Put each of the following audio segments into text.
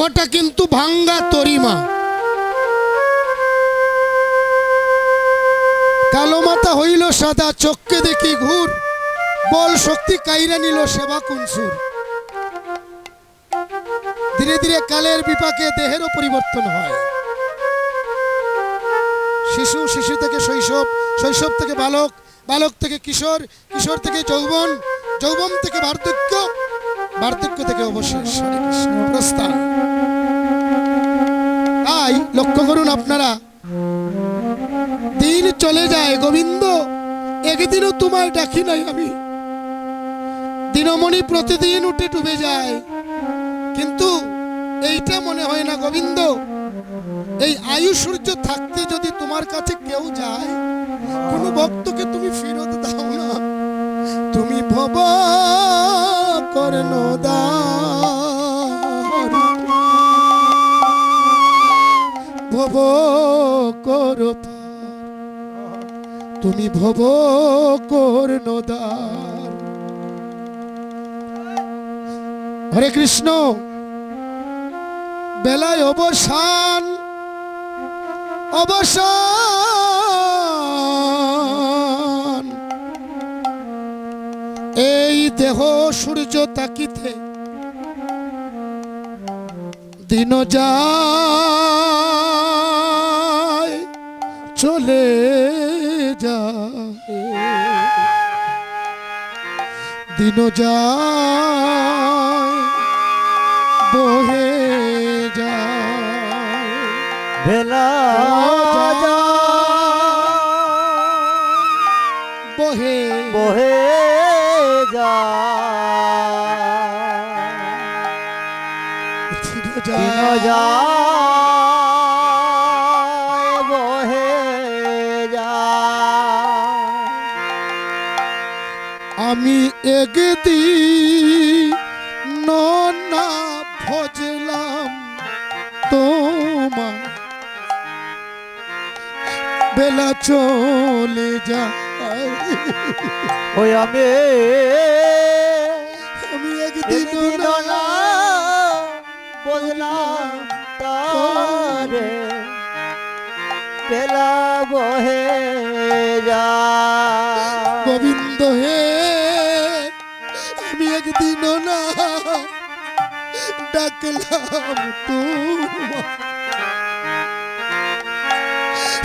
দেহটা কিন্তু ভাঙ্গা তরিমা। কালো মাথা হইল সাদা, চোখকে দেখি ঘুর, বল শক্তি কাইরা নিল সেবা কুনসুর। ধীরে ধীরে কালের বিপাকে দেহেরও পরিবর্তন হয়। শিশু, শিশু থেকে শৈশব, শৈশব থেকে বালক, বালক থেকে কিশোর, কিশোর থেকে যৌবন, যৌবন থেকে বার্ধক্য, বার্ধক্য থেকে অবশেষ প্রস্থান। তাই লক্ষ্য করুন আপনারা, দিন চলে যায় গোবিন্দ, একদিনও তোমায় ডাকি নাই আমি। দিনমণি প্রতিদিন উঠে ডুবে যায়, কিন্তু এইটা মনে হয় না গোবিন্দ, এই আয়ু সূর্য থাকতে যদি তোমার কাছে কেউ যায়, কোন ভক্তকে তুমি ফেরত দাও না। তুমি ভব কর্ণদার, ভব কর, তুমি ভব কর্ণদার। হরে কৃষ্ণ। বেলায় অবসান, অবসান, এই দেহ সূর্য তাকিতে দিন যায় চলে যায়, দিন যায় বহে যায়, বেলা বহে বহে যায়, বহে যায়। আমি একদিন না ভজলাম তোমার, বেলা চলে যায়। ওই আমি একদিন না বললাম তারে, বেলা বহে যায়। গোবিন্দ হে, আমি একদিন না ডাকলাম তোমার,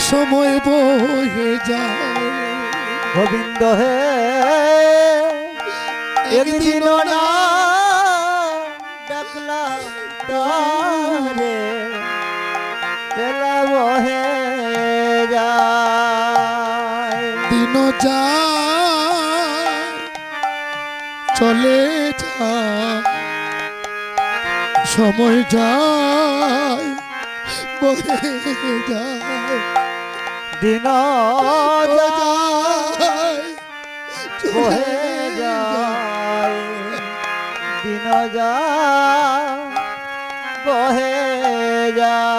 সময় বহে যায়। গোবিন্দ হে, একদিন না ডাকলাম তারে, বেলা বহে যায়। দিন যায় চলে যায়, সময় যায় বহে যায়, দিন যায় বহে যায়, দিন যায় বহে যায়।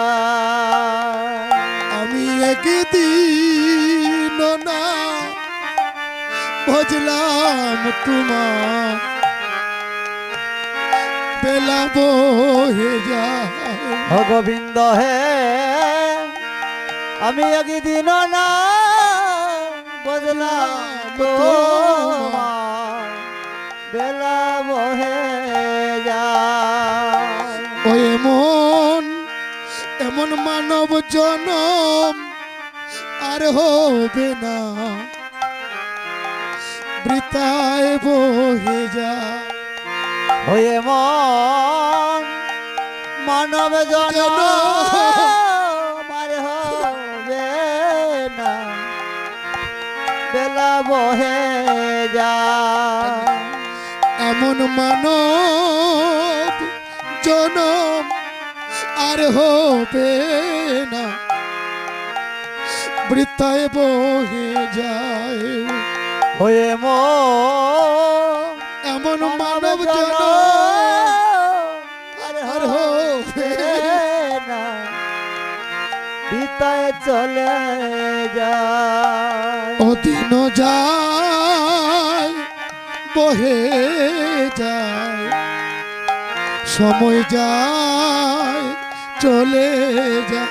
আমি একদিন না ভজলাম তোমার, বেলা বহে যায়। গোবিন্দ হে, আমি একদিন না বদলাম তোমার, বেলা বহে যায়। ও এমন এমন মানব জনম আর হবে না, বৃথায় বহে যায়। হয়ে মন মানব জনম আর হবে না, বেলা বহে যায়। এমন মানব জনম আর হবে না, বৃথায় বহে যায়। হয়ে মন এমন মানব জনম আর হবে না, বিতায় চলে যায়। ও দিন যায় বহে যায়, সময় যায় চলে যা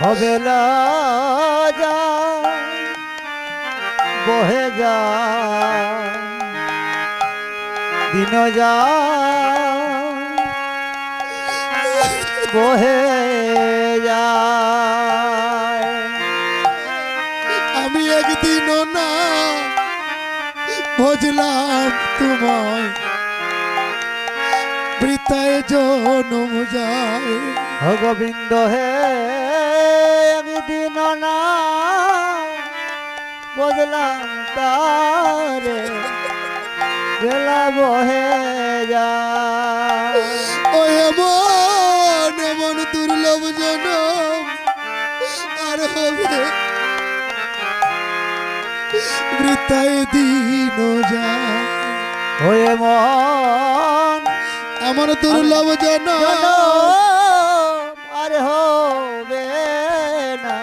হবে না যা বহে যা দিন যা বহে যায় আমি একদিনও না বুঝলাম তোমায় বৃথায় জনম যায় ও গোবিন্দ হে একদিন না বদলাম তারে বেলা বহে যায় ও এমন এমন দুর্লভ জনম আর হবে বৃথায় দিন যায় হয়ে মন এমন দুর্লভ জনম আর হবে না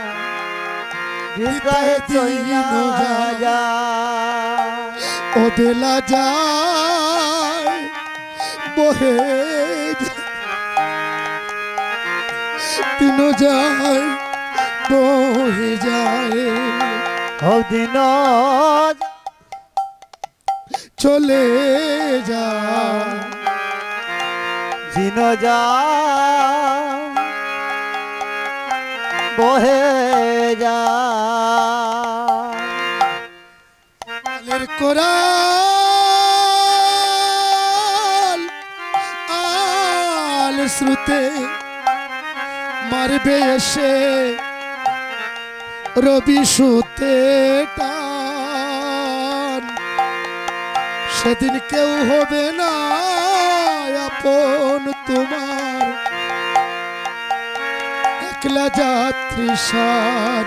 হৃদয়ে চইনা যায় ও বেলা যায় বহে দিন যায় বহে যায় ও দিন চলে যায় দিন যা বহে যা আলের কোরাল আল শ্রুতে মারবে এসে রবি সুতে টান সেদিন কেউ হবে না আপন তোমার একলা যাত্রী সার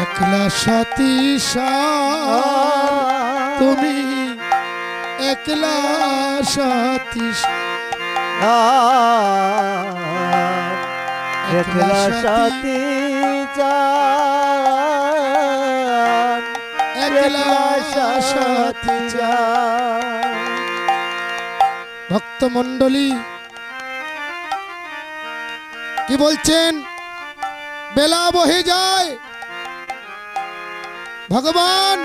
একলা সাথী সার তুমি একলা সাথী একলা সাথী চান একলা সাথী ভক্তমণ্ডলী কি বলছেন বেলা বহে যায় ভগবান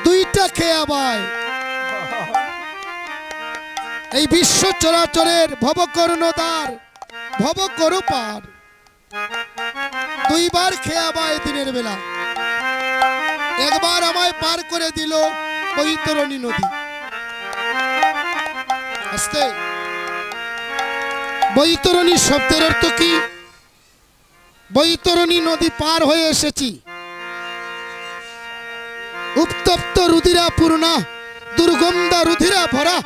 দুইটা খেয়া বায় এই বিশ্ব চরাচরের ভবকর্ণদ্বার ভব করো পার দুইবার খেয়া বায় দিনের বেলা একবার আমায় পার করে দিল বৈতরণী নদী আস্তে বৈতরণী শব্দের অর্থ কি বৈতরণী নদী পার হয়ে এসেছি উত্তপ্ত রুধিরা পূর্ণা দুর্গন্ধা রুধিরা ভরা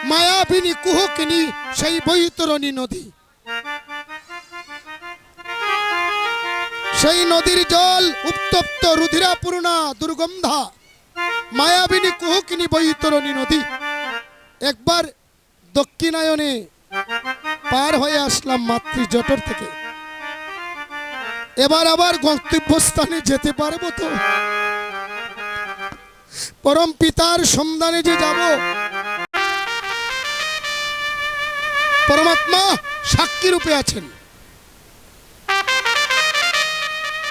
মায়াবিনী কুহকিনী সেই বৈতরণী নদী সেই নদীর জল উত্তপ্ত রুধিরা পূর্ণা দুর্গন্ধা মায়াবিনী কুহকিনী বৈতরণী নদী একবার দক্ষিণায়নে পার হয়ে আসলাম মাতৃ জঠর থেকে এবার আবার গন্তব্যস্থানে যেতে পারবো তো পরম পিতার সন্ধানে যে যাব পরমাত্মা সাক্ষী রূপে আছেন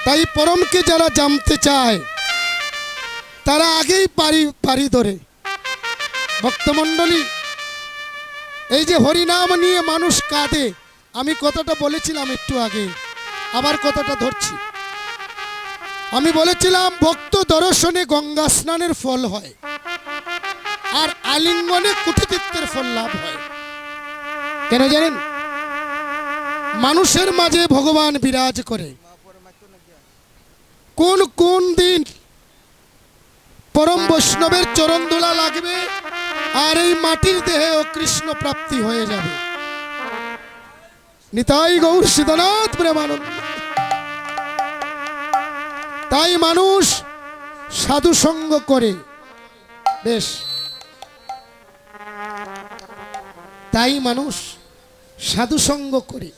তাই পরমকে যারা জানতে চায় তারা আগেই পারি ধরে ভক্তমণ্ডলী এই যে হরিনাম নিয়ে মানুষ কাঁদে আমি কথাটা বলেছিলাম একটু আগে আবার কথাটা ধরছি আমি বলেছিলাম ভক্ত দর্শনে গঙ্গা স্নানের ফল হয় আর আলিঙ্গনে কুটিতীর্থের ফল লাভ হয় কেন জানেন মানুষের মাঝে ভগবান বিরাজ করে কোন কোন দিন পরম বৈষ্ণবের চরণ ধুলা লাগবে আর এই মাটির দেহে ও কৃষ্ণ প্রাপ্তি হয়ে যাবে নিতাই গৌর সিদ্ধনাথ প্রেমানন্দ তাই মানুষ সাধু সঙ্গ করে বেশ তাই মানুষ সাধু সঙ্গ করে